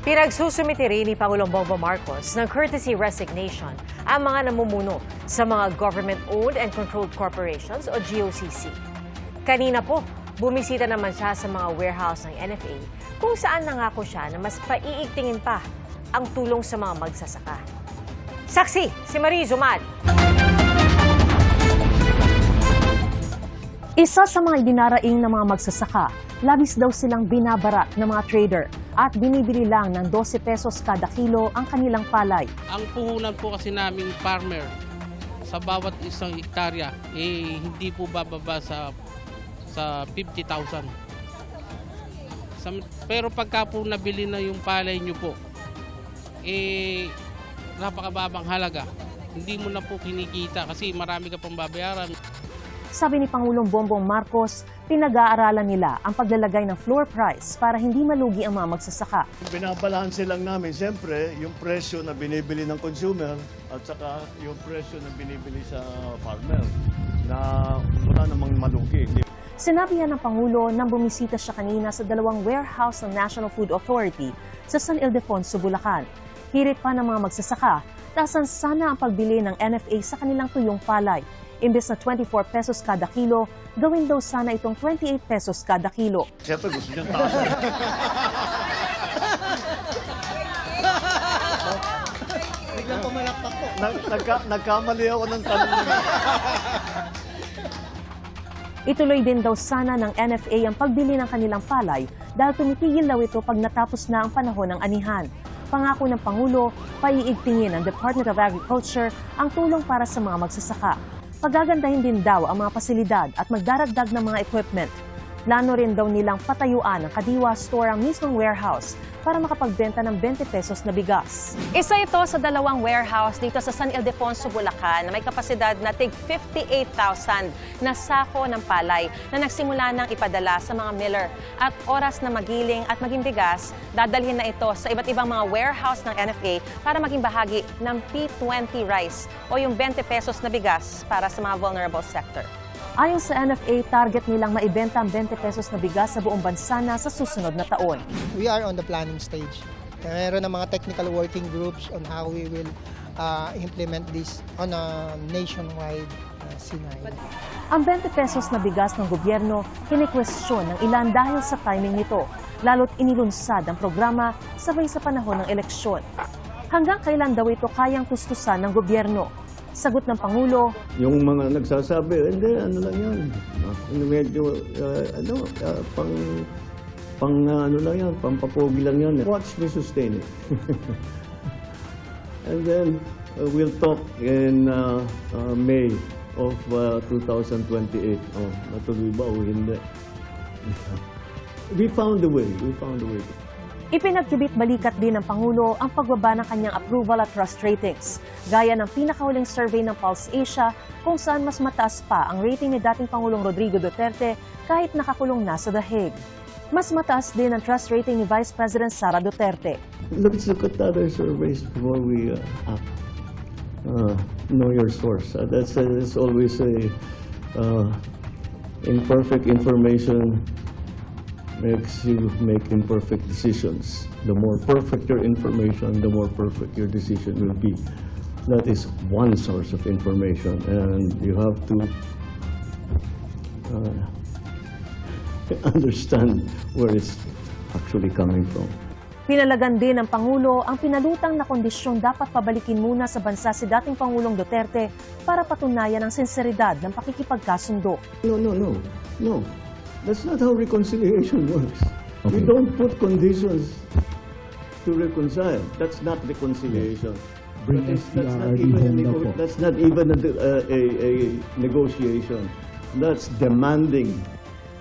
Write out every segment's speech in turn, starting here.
Pinagsusumiti rin ni Pangulong Bongbong Marcos ng courtesy resignation ang mga namumuno sa mga government-owned and controlled corporations o GOCC. Kanina po, bumisita naman siya sa mga warehouse ng NFA kung saan nangako siya na mas paiigtingin pa ang tulong sa mga magsasaka. Saksi, si Marie Zumal. Isa sa mga idinaraing ng mga magsasaka, labis daw silang binabara ng mga trader at binibili lang ng 12 pesos kada kilo ang kanilang palay. Ang puhunan po kasi naming farmer sa bawat isang hektarya, hindi po bababa sa 50,000. Pero pagka po nabili na yung palay nyo po, napakababang halaga. Hindi mo na po kinikita kasi marami ka pang babayaran. Sabi ni Pangulong Bongbong Marcos, pinag-aaralan nila ang paglalagay ng floor price para hindi malugi ang mga magsasaka. Binabalanse lang namin, siyempre, yung presyo na binibili ng consumer at saka yung presyo na binibili sa farmer na wala namang malugi. Sinabi yan ng Pangulo nang bumisita siya kanina sa dalawang warehouse ng National Food Authority sa San Ildefonso, Bulacan. Hirit pa ng mga magsasaka, taasan sana ang pagbili ng NFA sa kanilang tuyong palay. Imbes na 24 pesos kada kilo, gawin daw sana itong 28 pesos kada kilo. Siyempre gusto niyang taasan. Biglang pumalakpak po. Nagkamali ako ng tanong. Ituloy din daw sana ng NFA ang pagbili ng kanilang palay dahil tumitigil daw ito pag natapos na ang panahon ng anihan. Pangako ng Pangulo, paiigtingin ng Department of Agriculture ang tulong para sa mga magsasaka. Pagagandahin din daw ang mga pasilidad at magdaragdag ng mga equipment. Plano rin daw nilang patayuan ng Kadiwa Store ang mismong warehouse para makapagbenta ng 20 pesos na bigas. Isa ito sa dalawang warehouse dito sa San Ildefonso, Bulacan na may kapasidad na tig 58,000 na sako ng palay na nagsimula nang ipadala sa mga miller. At oras na magiling at maging bigas, dadalhin na ito sa iba't ibang mga warehouse ng NFA para maging bahagi ng P20 rice o yung 20 pesos na bigas para sa mga vulnerable sector. Ayon sa NFA, target nilang maibenta ang 20 pesos na bigas sa buong bansa na sa susunod na taon. We are on the planning stage. Meron ng mga technical working groups on how we will implement this on a nationwide scenario. Ang 20 pesos na bigas ng gobyerno, kinikwestiyon ng ilan dahil sa timing nito, lalo't inilunsad ang programa sabay sa panahon ng eleksyon. Hanggang kailan daw ito kayang tustusan ng gobyerno? Sagot ng Pangulo, Yung mga nagsasabi, hindi, ano lang yan. Medyo, ano lang yan, pampapogi lang yan. Watch me sustain it. And then, we'll talk in May of 2028. Oh, natuloy ba o hindi? We found a way. ipinagkibit balikat din ng Pangulo ang pagbaba ng kanyang approval at trust ratings, gaya ng pinakahuling survey ng Pulse Asia kung saan mas mataas pa ang rating ni dating Pangulong Rodrigo Duterte kahit nakakulong na sa The Hague. Mas mataas din ang trust rating ni Vice President Sara Duterte. Let's look at other surveys before we act. Know your source. That's always a imperfect information makes you make imperfect decisions. The more perfect your information, the more perfect your decision will be. That is one source of information, and you have to understand where it's actually coming from. Pinalagan din ng Pangulo ang pinalutang na kondisyong dapat pabalikin muna sa bansa si dating Pangulong Duterte para patunayan ang sinseridad ng pakikipagkasundo. No. That's not how reconciliation works. Okay. We don't put conditions to reconcile. That's not reconciliation. That's not even a negotiation. That's demanding.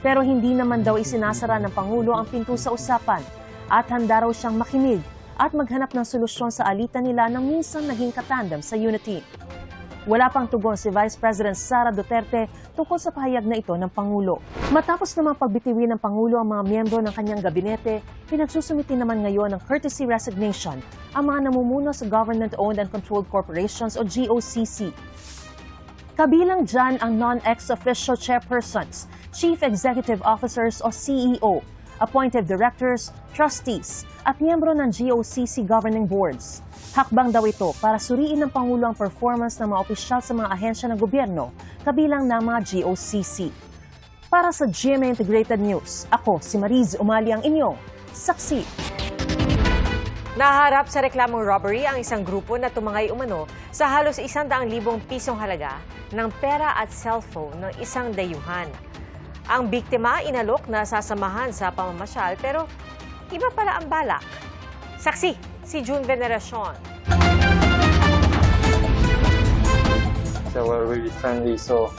Pero hindi naman daw isinasara ng Pangulo ang pinto sa usapan at handa raw siyang makinig at maghanap ng solusyon sa alitan nila nang minsan naging katandem sa unity. Wala pang tugon si Vice President Sara Duterte tungkol sa pahayag na ito ng Pangulo. Matapos namang pagbitiwin ng Pangulo ang mga miyembro ng kanyang gabinete, pinagsusumiti naman ngayon ng courtesy resignation ang mga namumuno sa Government-Owned and Controlled Corporations o GOCC. Kabilang dyan ang non-ex-official chairpersons, chief executive officers o CEO, appointed directors, trustees at miyembro ng GOCC governing boards. Hakbang daw ito para suriin ng Pangulo ang performance ng mga opisyal sa mga ahensya ng gobyerno, kabilang ng mga GOCC. Para sa GMA Integrated News, ako si Mariz Umali ang inyong saksi. Naharap sa reklamong robbery ang isang grupo na tumangay umano sa halos 100,000 pisong halaga ng pera at cellphone ng isang dayuhan. Ang biktima inalok na sasamahan sa pamamasyal pero iba pala ang balak. Saksi, si June Veneracion. They were really friendly, so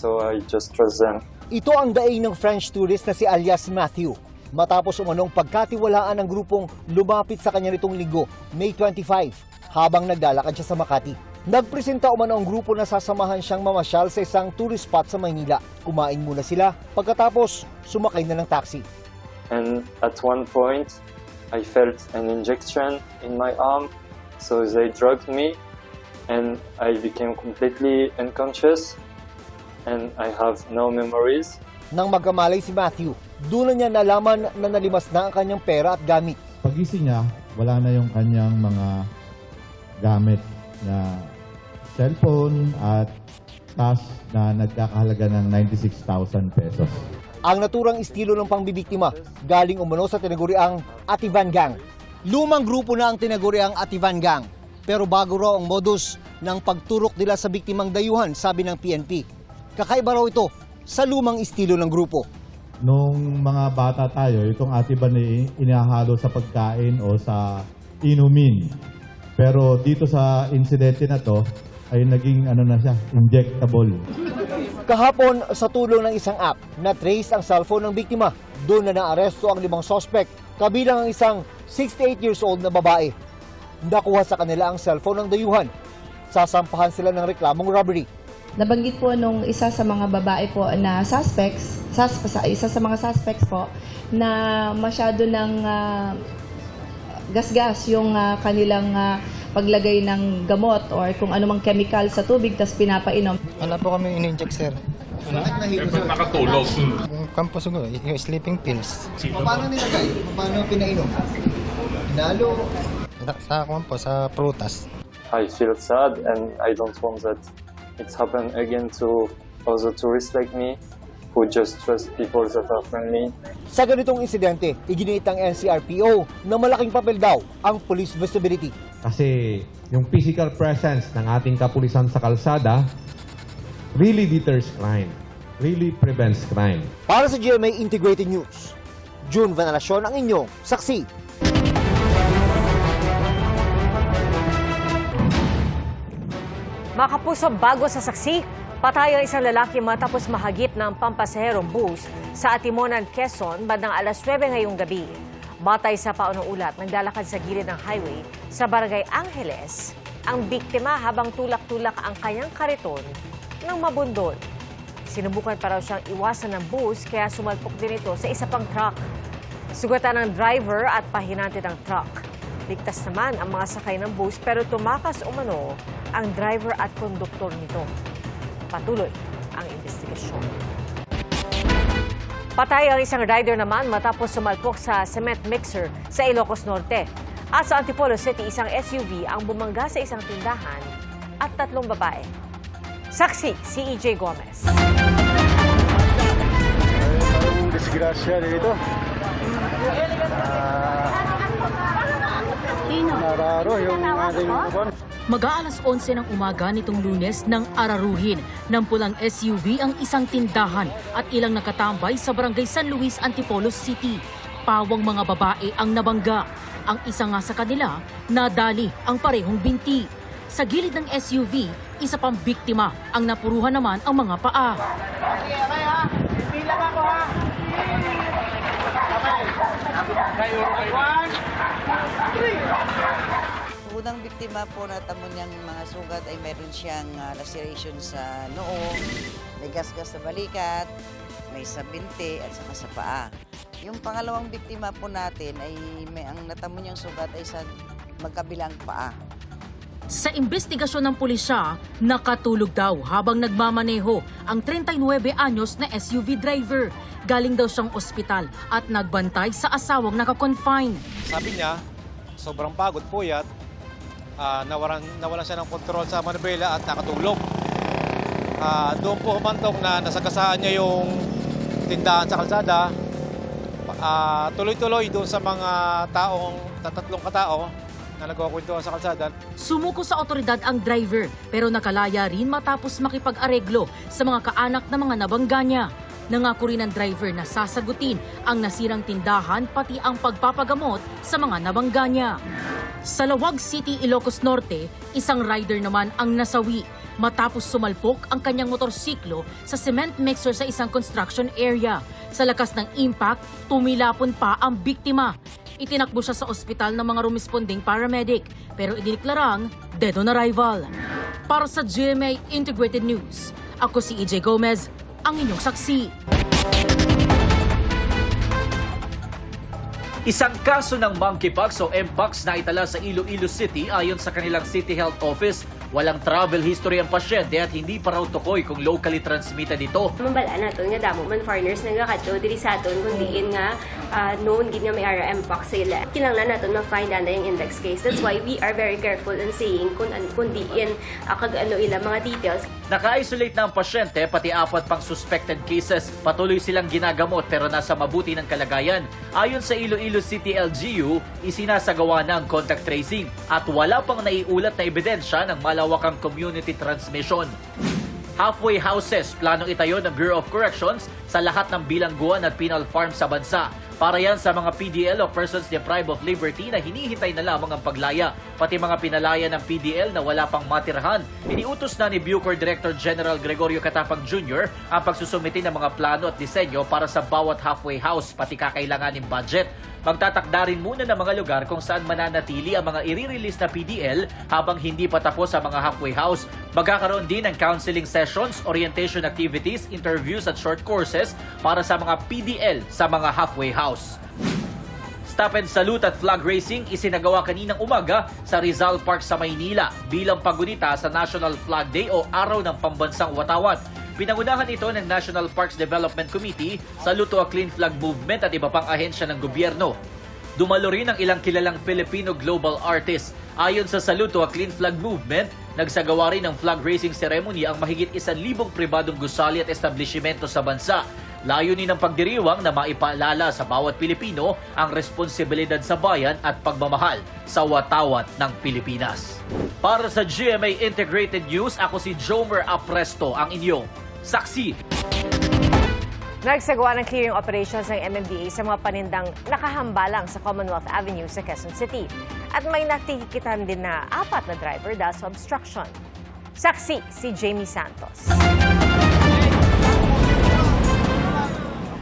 I just trust them. Ito ang daing ng French tourist na si alias Matthew. Matapos umanong pagkatiwalaan ng grupong lumapit sa kanya nitong linggo, May 25, habang naglalakad siya sa Makati. Nagpresenta umano ang grupo na sasamahan siyang mamasyal sa isang tourist spot sa Maynila. Kumain muna sila, pagkatapos sumakay na ng taxi. And at one point, I felt an injection in my arm, so they drugged me, and I became completely unconscious, and I have no memories. Nang magkamalay si Matthew, doon na niya nalaman na nalimas na ang kanyang pera at gamit. Pagising niya, wala na yung kanyang mga gamit na cellphone at cash na nagkakahalaga ng 96,000 pesos. Ang naturang estilo ng pangbibiktima, galing umano sa tinaguriang Ativan Gang. Lumang grupo na ang tinaguriang Ativan Gang. Pero bago raw ang modus ng pagturok nila sa biktimang dayuhan, sabi ng PNP. Kakaiba raw ito sa lumang estilo ng grupo. Nung mga bata tayo, itong Ativan ay inahalo sa pagkain o sa inumin. Pero dito sa insidente na to, ay naging injectable. Kahapon, sa tulong ng isang app, na-trace ang cellphone ng biktima. Doon na naaresto ang 5 suspect, kabilang ang isang 68 years old na babae. Nakuha sa kanila ang cellphone ng dayuhan. Sasampahan sila ng reklamong robbery. Nabanggit po nung isa sa mga babae po na isa sa mga suspects po na masyado ng gasgas yung kanilang paglagay ng gamot or kung anumang chemical sa tubig tas pinapainom. Wala po kami in-inject, sir. Nakatulog. Kampo siguro, yung sleeping pills. Paano nilagay? Paano pinainom? Pinalo? Sa prutas. I feel sad, and I don't want that it's happened again to other tourists like me who just trust people that are friendly. Sa ganitong insidente, iginiit ng NCRPO na malaking papel daw ang police visibility. Kasi yung physical presence ng ating kapulisan sa kalsada really deters crime, really prevents crime. Para sa GMA Integrated News, June Veneracion ang inyong saksi. Mga kapuso, bago sa saksi, patay ang isang lalaki matapos mahagip ng pampasaherong bus sa Atimonan, Quezon, bandang alas 9 ngayong gabi. Batay sa paunang ulat, naglalakad sa gilid ng highway sa Barangay Angeles, ang biktima habang tulak-tulak ang kanyang kariton ng mabundol. Sinubukan pa raw siyang iwasan ng bus kaya sumalpok din ito sa isa pang truck. Sugatan ng driver at pahinante ng truck. Ligtas naman ang mga sakay ng bus pero tumakas umano ang driver at konduktor nito. Patuloy ang investigasyon. Patay ang isang rider naman matapos sumalpok sa cement mixer sa Ilocos Norte. At sa Antipolo City, isang SUV ang bumangga sa isang tindahan at 3 babae. Saksi, si EJ Gomez. Parang disgrasya dito. Nararo yung ating kupon. Mag-aalas 11 ng umaga nitong Lunes nang araruhin ng pulang SUV ang isang tindahan at ilang nakatambay sa Barangay San Luis, Antipolo City. Pawang mga babae ang nabangga. Ang isa nga sa kanila, nadali ang parehong binti. Sa gilid ng SUV, isa pang biktima ang napuruhan naman ang mga paa. Unang biktima po na tamo niyang mga sugat ay mayroon siyang laceration sa noo, may gasgas sa balikat, may sa binti at saka sa paa. Yung pangalawang biktima po natin ay ang natamo niyang sugat ay sa magkabilang paa. Sa investigasyon ng pulisya, nakatulog daw habang nagmamaneho ang 39 anyos na SUV driver. Galing daw siyang ospital at nagbantay sa asawang nakakonfine. Sabi niya, sobrang pagod, puyat, nawalan siya ng kontrol sa manubrela at nakatulog. Doon po humantong na nasagasaan niya yung tindahan sa kalsada. Tuloy-tuloy doon sa mga tatlong katao na nagkukwentuhan sa kalsada. Sumuko sa otoridad ang driver pero nakalaya rin matapos makipag-areglo sa mga kaanak na mga nabangga niya. Nangako rin ang driver na sasagutin ang nasirang tindahan pati ang pagpapagamot sa mga nabangga niya. Sa Lawag City, Ilocos Norte, isang rider naman ang nasawi matapos sumalpok ang kanyang motorsiklo sa cement mixer sa isang construction area. Sa lakas ng impact, tumilapon pa ang biktima. Itinakbo siya sa ospital ng mga rumisponding paramedic pero idiniklarang dead on arrival. Para sa GMA Integrated News, ako si EJ Gomez, ang inyong saksi. Isang kaso ng monkeypox o mpox na itala sa Iloilo City ayon sa kanilang City Health Office. Walang travel history ang pasyente at hindi pa raw tukoy kung locally transmitted ito. Mambala nato nga damo man foreigners nagakadto diri sa aton kundi nga known gid nga may mpox sila. Kinahanglan naton ma-find ana yung index case. That's why we are very careful in saying kundi ila mga details. Naka-isolate na ang pasyente pati 4 pang suspected cases. Patuloy silang ginagamot pero nasa mabuti ng kalagayan. Ayon sa Iloilo City LGU, isinasagawa na ang contact tracing at wala pang naiulat na ebidensya ng malawakang community transmission. Halfway houses planong itayo ng Bureau of Corrections sa lahat ng bilangguan at penal farms sa bansa. Para yan sa mga PDL o persons deprived of liberty na hinihintay na lamang ang paglaya. Pati mga pinalaya ng PDL na wala pang matirahan. Iniutos na ni Bucor Director General Gregorio Catapang Jr. ang pagsusumiti ng mga plano at disenyo para sa bawat halfway house, pati kakailanganing budget. Magtatakda rin muna ng mga lugar kung saan mananatili ang mga i-release na PDL habang hindi pa tapos ang mga halfway house. Magkakaroon din ng counseling sessions, orientation activities, interviews at short courses para sa mga PDL sa mga halfway house. Stop and salute at flag racing isinagawa kaninang umaga sa Rizal Park sa Maynila bilang paggunita sa National Flag Day o Araw ng Pambansang Watawat. Pinangunahan ito ng National Parks Development Committee, Salute to a Clean Flag Movement at iba pang ahensya ng gobyerno. Dumalo rin ang ilang kilalang Filipino global artists. Ayon sa Salute to a Clean Flag Movement, nagsagawa rin ng flag raising ceremony ang mahigit 1,000 pribadong gusali at establishmento sa bansa. Layunin ng pagdiriwang na maipaalala sa bawat Pilipino ang responsibilidad sa bayan at pagmamahal sa watawat ng Pilipinas. Para sa GMA Integrated News, ako si Jomer Apresto, ang inyong saksi. Nagsagawa ng clearing operations ng MMDA sa mga panindang nakahambalang sa Commonwealth Avenue sa Quezon City. At may natikitan din na 4 na driver dahil sa obstruction. Saksi si Jamie Santos.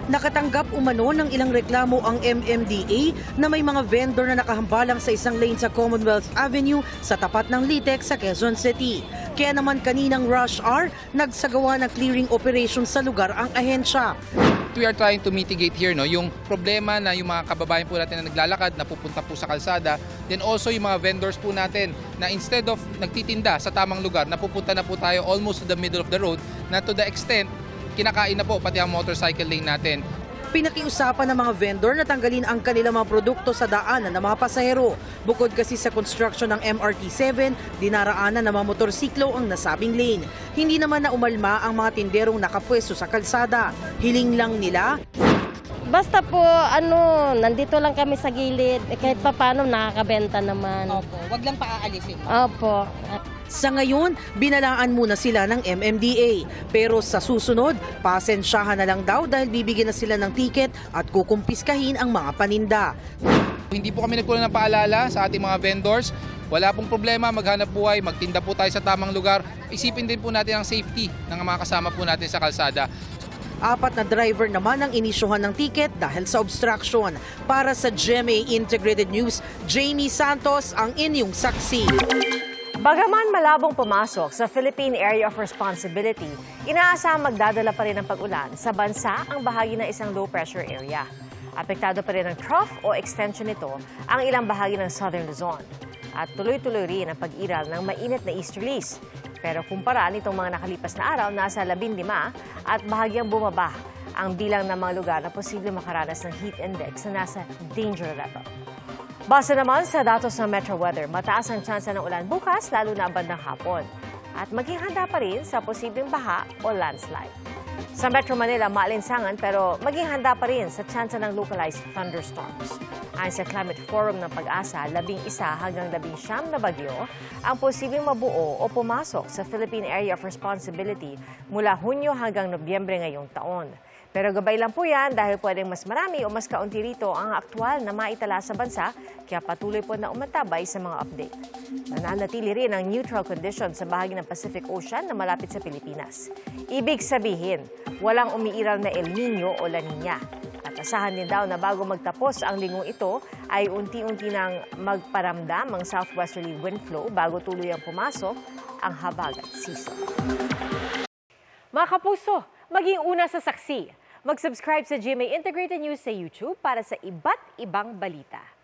Nakatanggap umano ng ilang reklamo ang MMDA na may mga vendor na nakahambalang sa isang lane sa Commonwealth Avenue sa tapat ng Litex sa Quezon City. Kaya naman kaninang rush hour, nagsagawa ng clearing operation sa lugar ang ahensya. We are trying to mitigate here yung problema na yung mga kababayan po natin na naglalakad na pupunta po sa kalsada. Then also yung mga vendors po natin na instead of nagtitinda sa tamang lugar, napupunta na po tayo almost to the middle of the road na to the extent kinakain na po pati ang motorcycle lane natin. Pinakiusapan ng mga vendor na tanggalin ang kanilang mga produkto sa daanan ng mga pasahero. Bukod kasi sa construction ng MRT-7, dinaraanan ng mga motorsiklo ang nasabing lane. Hindi naman na umalma ang mga tinderong nakapwesto sa kalsada. Hiling lang nila, basta po, nandito lang kami sa gilid. Kahit pa paano, nakakabenta naman. Opo, wag lang paaalisin. Opo. Sa ngayon, binalaan muna sila ng MMDA. Pero sa susunod, pasensyahan na lang daw dahil bibigyan na sila ng ticket at kukumpiskahin ang mga paninda. Hindi po kami nagkulang ng paalala sa ating mga vendors. Wala pong problema, maghanap buhay, magtinda po tayo sa tamang lugar. Isipin din po natin ang safety ng mga kasama po natin sa kalsada. 4 na driver naman ang inisyuhan ng ticket dahil sa obstruction. Para sa GMA Integrated News, Jamie Santos ang inyong saksi. Bagaman malabong pumasok sa Philippine Area of Responsibility, inaasahang magdadala pa rin ng pag-ulan sa bansa ang bahagi ng isang low-pressure area. Apektado pa rin ng trough o extension nito ang ilang bahagi ng Southern Luzon. at tuloy-tuloy rin ang pag-iral ng mainit na easterlies. Pero kumpara nitong mga nakalipas na araw, nasa 15 at bahagyang bumaba ang bilang ng mga lugar na posible makaranas ng heat index na nasa danger level. Base naman sa datos ng Metro Weather, mataas ang tsansa ng ulan bukas, lalo na bandang hapon. At maging handa pa rin sa posibleng baha o landslide. Sa Metro Manila, maalinsangan pero maging handa pa rin sa tsansa ng localized thunderstorms. Ayon sa Climate Forum ng Pag-asa, 11 hanggang 19 na bagyo ang posibleng mabuo o pumasok sa Philippine Area of Responsibility mula Hunyo hanggang Nobyembre ngayong taon. Pero gabay lang po yan dahil pwedeng mas marami o mas kaunti rito ang aktwal na maitala sa bansa, kaya patuloy po na umatabay sa mga update. Nananatili rin ang neutral condition sa bahagi ng Pacific Ocean na malapit sa Pilipinas. Ibig sabihin, walang umiiral na El Nino o La Nina. At asahan din daw na bago magtapos ang linggong ito ay unti-unti nang magparamdam ang southwesterly wind flow bago tuluyang pumasok ang habagat season. Mga kapuso, maging una sa saksi. Mag-subscribe sa GMA Integrated News sa YouTube para sa iba't ibang balita.